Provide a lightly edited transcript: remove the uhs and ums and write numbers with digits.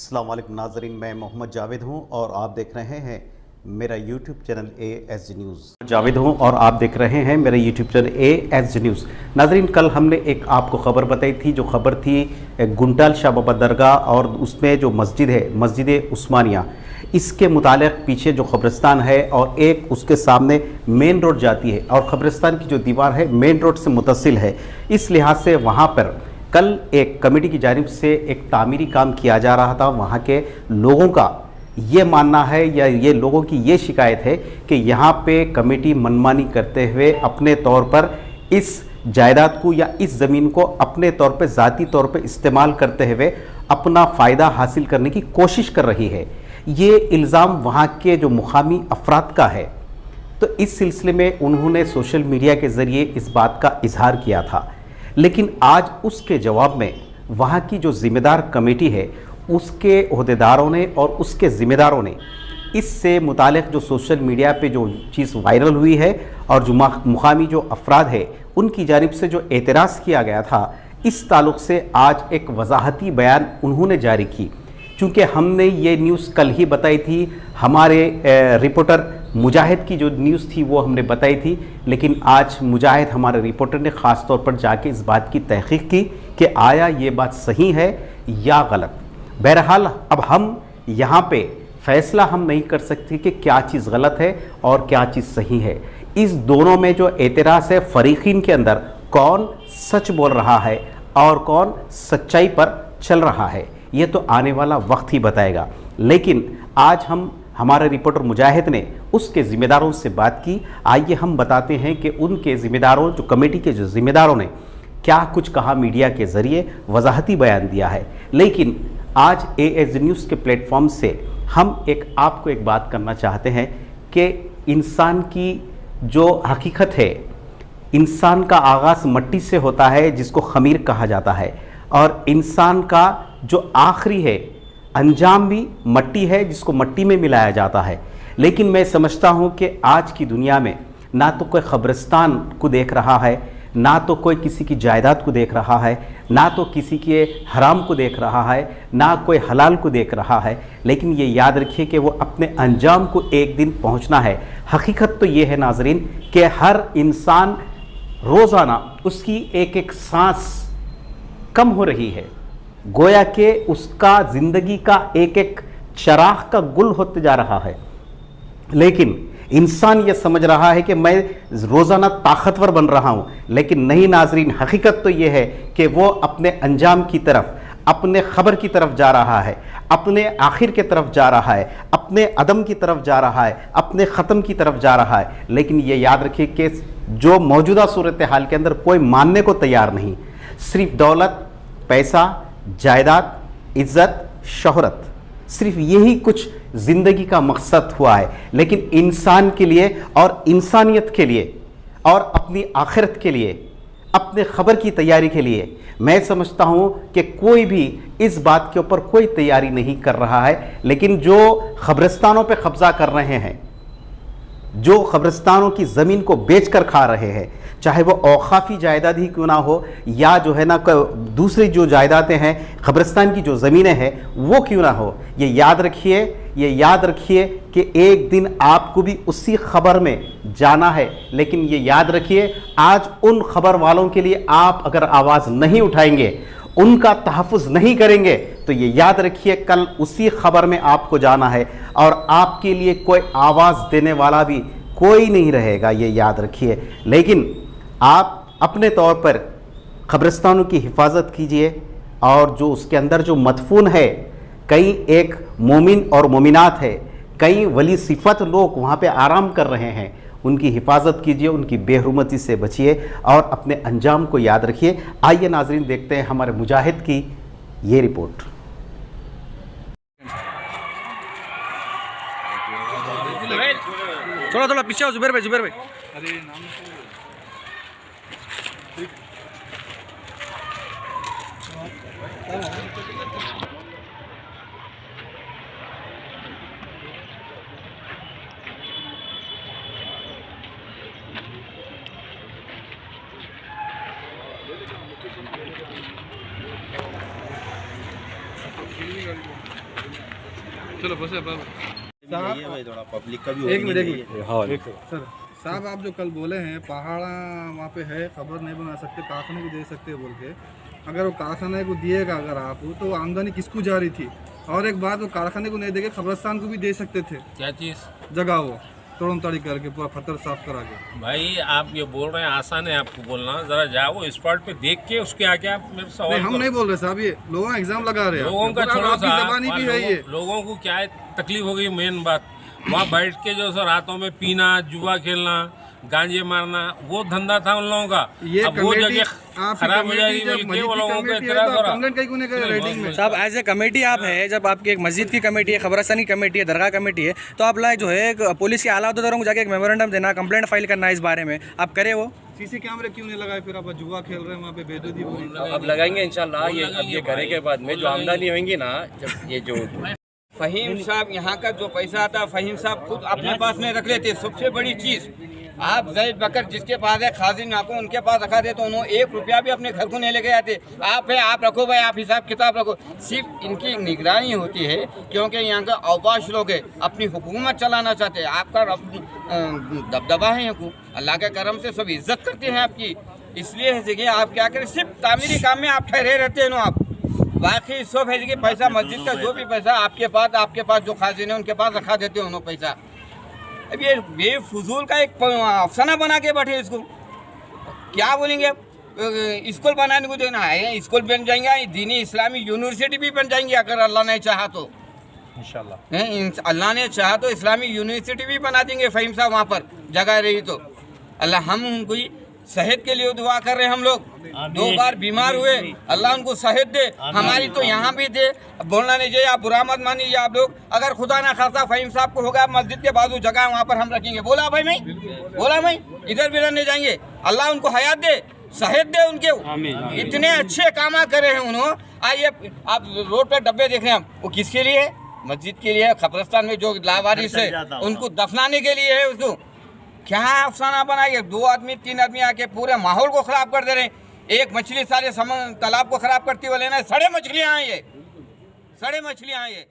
अस्सलाम वालेकुम नाज़रीन, मैं मोहम्मद जावेद हूं और आप देख रहे हैं मेरा YouTube channel ASG news. Javed हूं और आप देख रहे हैं मेरा यूट्यूब चैनल ASG न्यूज़। नाज़रीन, कल हमने एक आपको ख़बर बताई थी, जो ख़बर थी गुंटाल शाह बाबा दरगाह और उसमें जो मस्जिद है, मस्जिद उस्मानिया, इसके मुतालिक पीछे जो क़ब्रिस्तान है और एक उसके सामने मेन रोड जाती है और क़ब्रिस्तान की जो दीवार है मेन रोड से मुतसिल है। इस लिहाज से वहाँ पर कल एक कमेटी की जानिब से एक तामीरी काम किया जा रहा था। वहाँ के लोगों का ये मानना है या ये लोगों की ये शिकायत है कि यहाँ पे कमेटी मनमानी करते हुए अपने तौर पर इस जायदाद को या इस ज़मीन को अपने तौर पर ज़ाती तौर पर इस्तेमाल करते हुए अपना फ़ायदा हासिल करने की कोशिश कर रही है। ये इल्ज़ाम वहाँ के जो मुकामी अफराद का है। तो इस सिलसिले में उन्होंने सोशल मीडिया के ज़रिए इस बात का इजहार किया था, लेकिन आज उसके जवाब में वहाँ की जो ज़िम्मेदार कमेटी है उसके ओहदेदारों ने और उसके ज़िम्मेदारों ने इससे मुतालिक जो सोशल मीडिया पे जो चीज़ वायरल हुई है और जो मुकामी जो अफराद है उनकी जानिब से जो एतराज़ किया गया था, इस ताल्लुक़ से आज एक वजाहती बयान उन्होंने जारी की। चूँकि हमने ये न्यूज़ कल ही बताई थी, हमारे रिपोर्टर मुजाहिद की जो न्यूज़ थी वो हमने बताई थी, लेकिन आज मुजाहिद हमारे रिपोर्टर ने ख़ास तौर पर जाके इस बात की तहक़ीक़ की कि आया ये बात सही है या गलत। बहरहाल अब हम यहाँ पे फ़ैसला हम नहीं कर सकते कि क्या चीज़ गलत है और क्या चीज़ सही है। इस दोनों में जो एतराज़ है फ़रीक़ीन के अंदर, कौन सच बोल रहा है और कौन सच्चाई पर चल रहा है, ये तो आने वाला वक्त ही बताएगा। लेकिन आज हमारे रिपोर्टर मुजाहिद ने उसके ज़िम्मेदारों से बात की। आइए हम बताते हैं कि उनके ज़िम्मेदारों, जो कमेटी के जो ज़िम्मेदारों ने क्या कुछ कहा, मीडिया के ज़रिए वजाहती बयान दिया है। लेकिन आज ASG न्यूज़ के प्लेटफॉर्म से हम आपको एक बात करना चाहते हैं कि इंसान की जो हकीकत है, इंसान का आगाज़ मट्टी से होता है जिसको ख़मीर कहा जाता है, और इंसान का जो आखिरी है अंजाम भी मट्टी है जिसको मट्टी में मिलाया जाता है। लेकिन मैं समझता हूँ कि आज की दुनिया में ना तो कोई क़ब्रिस्तान को देख रहा है, ना तो कोई किसी की जायदाद को देख रहा है, ना तो किसी के हराम को देख रहा है, ना कोई हलाल को देख रहा है। लेकिन ये याद रखिए कि वो अपने अंजाम को एक दिन पहुँचना है। हकीकत तो ये है नाजरीन कि हर इंसान रोज़ाना उसकी एक एक सांस कम हो रही है, गोया कि उसका ज़िंदगी का एक एक चराग का गुल होते जा रहा है। लेकिन इंसान ये समझ रहा है कि मैं रोज़ाना ताकतवर बन रहा हूँ, लेकिन नहीं नाजरीन, हकीकत तो ये है कि वो अपने अंजाम की तरफ, अपने खबर की तरफ जा रहा है, अपने आखिर की तरफ जा रहा है, अपने अदम की तरफ जा रहा है, अपने ख़त्म की तरफ जा रहा है। लेकिन ये याद रखिए कि जो मौजूदा सूरत हाल के अंदर कोई मानने को तैयार नहीं, सिर्फ दौलत, पैसा, जायदाद, इज़्ज़त, शोहरत, सिर्फ यही कुछ ज़िंदगी का मकसद हुआ है। लेकिन इंसान के लिए और इंसानियत के लिए और अपनी आखिरत के लिए, अपने खबर की तैयारी के लिए मैं समझता हूँ कि कोई भी इस बात के ऊपर कोई तैयारी नहीं कर रहा है। लेकिन जो क़ब्रिस्तानों पे कब्ज़ा कर रहे हैं, जो क़ब्रिस्तानों की ज़मीन को बेच कर खा रहे हैं, चाहे वो औक़ाफ़ी जायदाद ही क्यों ना हो या जो है ना दूसरी जो जायदादें हैं, क़ब्रिस्तान की जो ज़मीनें हैं वो क्यों ना हो, ये याद रखिए कि एक दिन आपको भी उसी खबर में जाना है। लेकिन ये याद रखिए, आज उन खबर वालों के लिए आप अगर आवाज़ नहीं उठाएंगे, उनका तहफ़्फ़ुज़ नहीं करेंगे, तो ये याद रखिए कल उसी खबर में आपको जाना है और आपके लिए कोई आवाज़ देने वाला भी कोई नहीं रहेगा, ये याद रखिए। लेकिन आप अपने तौर पर क़ब्रिस्तानों की हिफाजत कीजिए और जो उसके अंदर जो मदफून है, कई एक मोमिन और मोमिनात है, कई वली सिफत लोग वहाँ पे आराम कर रहे हैं, उनकी हिफाजत कीजिए, उनकी बेहुरमती से बचिए और अपने अंजाम को याद रखिए। आइए नाजरीन, देखते हैं हमारे मुजाहिद की ये रिपोर्ट। थोड़ा थोड़ा पीछे जुबैर भाई। अरे नाम चलो बस थोड़ा पब्लिक का भी एक मिनट हाँ साहब, आप जो कल बोले हैं पहाड़ा वहाँ पे है, खबर नहीं बना सकते, कारखाने को दे सकते बोल के, अगर वो कारखाने को दिएगा अगर आप, तो आमदनी किसको जा रही थी? और एक बात, वो कारखाने को नहीं देके कब्रिस्तान को भी दे सकते थे। क्या चीज़? जगह वो तोड़म ताड़ी करके पूरा पत्थर साफ करा के। भाई आप ये बोल रहे हैं, आसान है आपको बोलना, जरा जाओ स्पॉट पे देख के उसके आगे आप मेरे सवाल नहीं, हम करो। नहीं बोल रहे साहब, ये लोगों का एग्जाम लगा रहे हैं। लोगों का छोड़ो आपकी साहब, ज़बानी भी है ये। लोगों को क्या है तकलीफ हो गई, मेन बात वहाँ बैठ के जो सर रातों में पीना, जुआ खेलना, गांजे मारना, वो धंधा था उन लोगों का। ये अब वो जगह खराब हो जाएगी जब बल्कि वो लोगों को मस्जिद की इतना कमेटी है तो कंप्लेंट कहीं को नहीं करे रेटिंग में। साहब एज ए कमेटी आप है, जब आपकी एक मस्जिद की कमेटी है, खबरस्तान की कमेटी है, दरगाह कमेटी है, तो आप लाए जो है पुलिस के आला अहदेदारों को जाके एक मेमोरेंडम देना, कंप्लेंट फाइल करना इस बारे में, आप करें वो? सीसी कैमरे क्यों नहीं लगाए? फिर आप जुआ खेल रहे हैं वहाँ पे, बेदर्दी हो रही है। अब लगाएंगे इंशाल्लाह। ये अब ये करे के बाद में जो आमदनी होंगी ना, जब ये जो फहीम साहब यहाँ का जो पैसा आता है फहीम साहब खुद अपने पास में रख लेते। सबसे बड़ी चीज़, आप जैद बकर जिसके पास है, खाजिन नाको उनके पास रखा दे तो उन्होंने 1 रुपया भी अपने घर को नहीं लेके आते। आप है, आप रखो भाई, आप हिसाब किताब रखो। सिर्फ इनकी निगरानी होती है क्योंकि यहाँ के अवकाश लोग है, अपनी हुकूमत चलाना चाहते हैं। आपका दबदबा है, यहाँ को अल्लाह के करम से सब इज्जत करते हैं आपकी, इसलिए है जगह आप क्या करें, सिर्फ तामीरी काम में आप ठहरे रहते हैं ना आप। बाकी सब है कि पैसा मस्जिद का जो भी पैसा आपके पास जो खाजिन है उनके पास रखा देते हैं उन्होंने पैसा। अब ये बेफजूल का एक अफसाना बना के बैठे, इसको क्या बोलेंगे? स्कूल बनाने को देना है, स्कूल बन जाएंगे, दीनी इस्लामी यूनिवर्सिटी भी बन जाएंगी अगर अल्लाह ने चाहा तो। इंशाल्लाह अल्लाह ने चाहा तो इस्लामी यूनिवर्सिटी भी बना देंगे फहीम साहब, वहाँ पर जगह रही तो। अल्लाह हम उनको सेहत के लिए दुआ कर रहे हैं। हम लोग 2 बार बीमार हुए, अल्लाह उनको सेहत दे, हमारी तो यहाँ भी दे। बोलना नहीं चाहिए, आप बुरा मत मानिए आप लोग। अगर खुदा ना खासा फहीम साहब को होगा, मस्जिद के बाजू जगह वहाँ पर हम रखेंगे। बोला भाई मैं, बोला मैं, इधर भी रहने जाएंगे। अल्लाह उनको हयात दे, सेहत दे उनके। इतने अच्छे काम करे हैं उन्होंने। आइए आप रोड पर डब्बे देख रहे हैं, वो किसके लिए है? मस्जिद के लिए। कब्रिस्तान में जो लावारिस है उनको दफनाने के लिए है। उसको क्या अफसाना बनाइए, 2 आदमी 3 आदमी आके पूरे माहौल को खराब कर दे रहे हैं। एक मछली सारे तालाब को खराब करती हुए लेना, सड़े मछलियाँ हैं ये, सड़े मछलियाँ हैं ये।